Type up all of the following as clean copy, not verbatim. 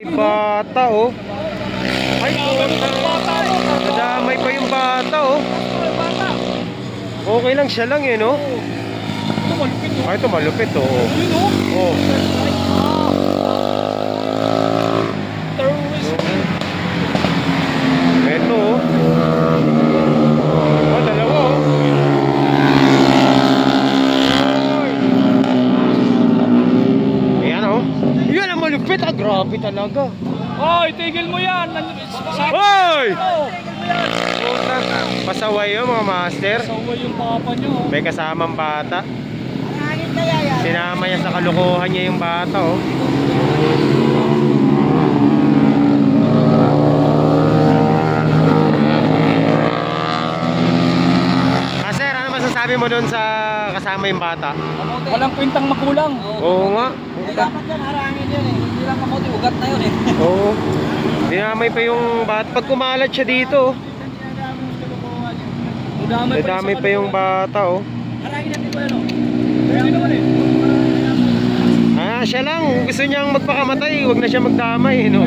Bata oh. Ay, nadamay pa yung bata oh. Okay lang, siya lang eh no. Ay, ito malupit oh. Oh. Ito oh. Oh, dalawa oh. Ayan oh. Yan ang malupit ah, grabe talaga. Hoy, tigil mo yan. Hoy! Pasaway yun mga master. Pasaway yung papa nyo. May kasamang bata. Sinama niya sa kalukuhan niya yung bata oh. Sir, ano masasabi mo doon sa kasama yung bata? Walang kwentang makulang. Oo nga. Dapat yan, harangin yun eh. Hindi lang kamote, ugat na yun eh. Oo. Dinamay pa yung bata. Pag kumalat siya dito dinamay pa yung bata oh. Harangin natin ko yan oh. Ah, siya lang. Gusto niyang magpakamatay. Huwag na siya magdamay no?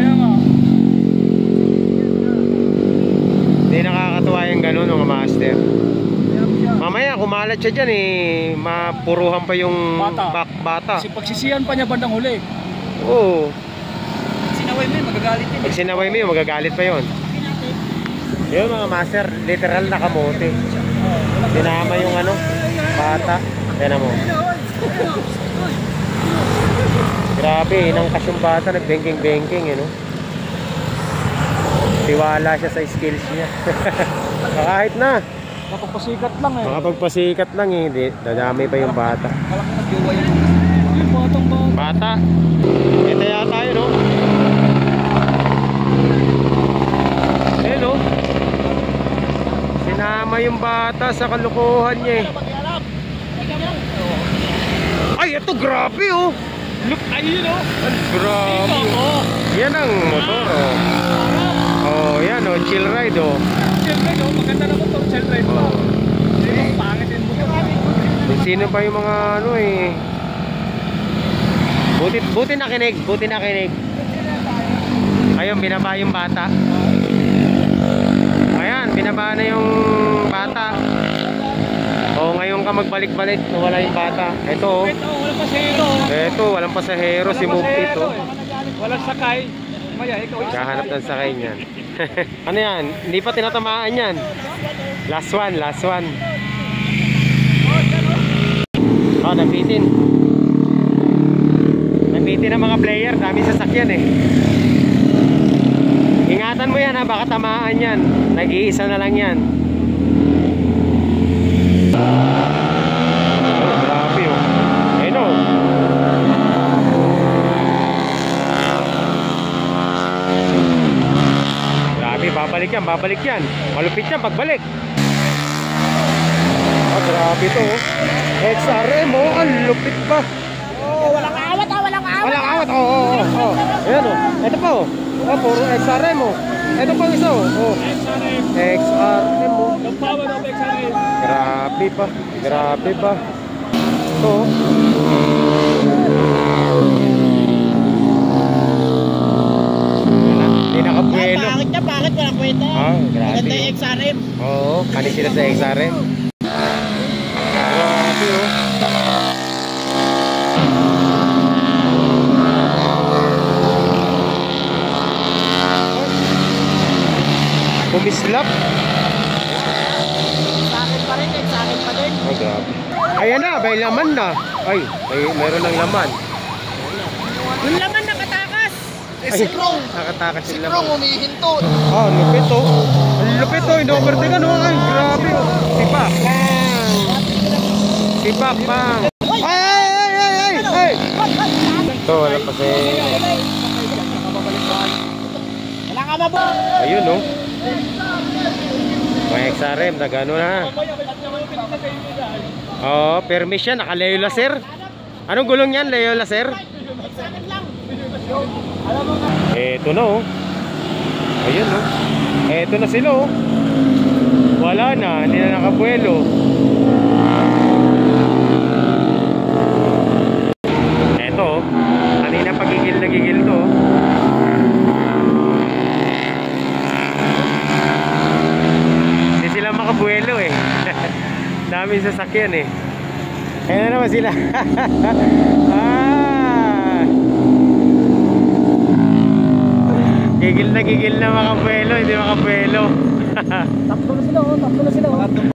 Hindi nakakatuwa yung ganun mga master. Mamaya kumalat siya dyan eh, mapuruhan pa yung bata. Kasi pagsisiyan pa niya bandang huli. Oo. Sinaway mo yun, magagalit yun. Pag sinaway mo yun, magagalit pa yun. Yun mga master, literal na kamote. Sinama yung ano, bata. Tignan mo. Grabe, inangkas yung bata, nag-banking-banking eh no. Tiwala siya sa skills niya. Kahit na. Nakapagpasikat lang eh. Makapagpasikat lang eh, hindi. Dadami pa yung bata. Yung batang bata. Bata. Ito yata yun no. Ayun no. Sinama yung bata sa kalukuhan niya eh. Ay, ito grabe oh. Look, ayun oh. Grabe oh. Yan ang motor oh. Oh, yan oh, chill ride oh. Chill ride oh, maganda naman to, chill ride pa. Pangit din mo to. Sino pa yung mga ano eh. Buti nakinig, buti nakinig. Ayun, binaba yung bata. Ayan, binaba na yung bata. Oh, ngayon ka magbalik-balik, wala yung bata. Ito oh. Walang pasahero. Ito, walang pasahero, si Move It oh. Walang sakay. Maya, ikaw yung Kahanap ng sakay niyan. Ano yan? Hindi pa tinatamaan yan. Last one, last one. Oh, nabitin. Nabitin ang mga player. Dami sasakyan eh. Ingatan mo yan ha, baka tamaan yan. Nag-iisa na lang yan. Oh, grabe oh. Ayun oh. Grabe, babalik yan. Malupit yan pagbalik. Oh, grabe to oh. XRM oh, ang lupit pa. Oh, walang awat ah, walang awat. Walang awat, oh. Ayan oh, ito pa oh. Oh, puro XRM oh. Ito pang isa oh. XRM oh. Grabe pa. Grabe pa. Ito oh. Hindi nakabuelo. Bakit walang kwenta? Oh, grabe. Maganda yung XRM. Oo, kanin sila sa XRM. Grabe oh. Kumislap. Sa akin pa rin, sa akin pa din. Oh, grabe. Ayan na, may laman na. Ay, mayroon ng laman. Yung laman nakatakas. Sikrong. Nakatakas yung laman. Sikrong, umihinto. Oh, lupit oh. Ang lupit oh, in-overtake ano. Ay, grabe oh. Sipak. Sipak, bang. Ay. Ito, wala pa si... Wala ka ba ba? Ayun oh. May XRM, nagano na. Oo, permis yan, naka-Leo Laser. Anong gulong yan, Leo Laser? Eto na oh. Ayun oh. Eto na sila oh. Wala na, hindi na nakabuelo. Eto oh. Kanina pagigil na gigil to oh. makabuelo eh. Daming sasakyan eh. Ayan na naman sila. Ah. Gigil na makabuelo, hindi makabuelo. Tatlo na sila, oh. Tatlo na sila, oh.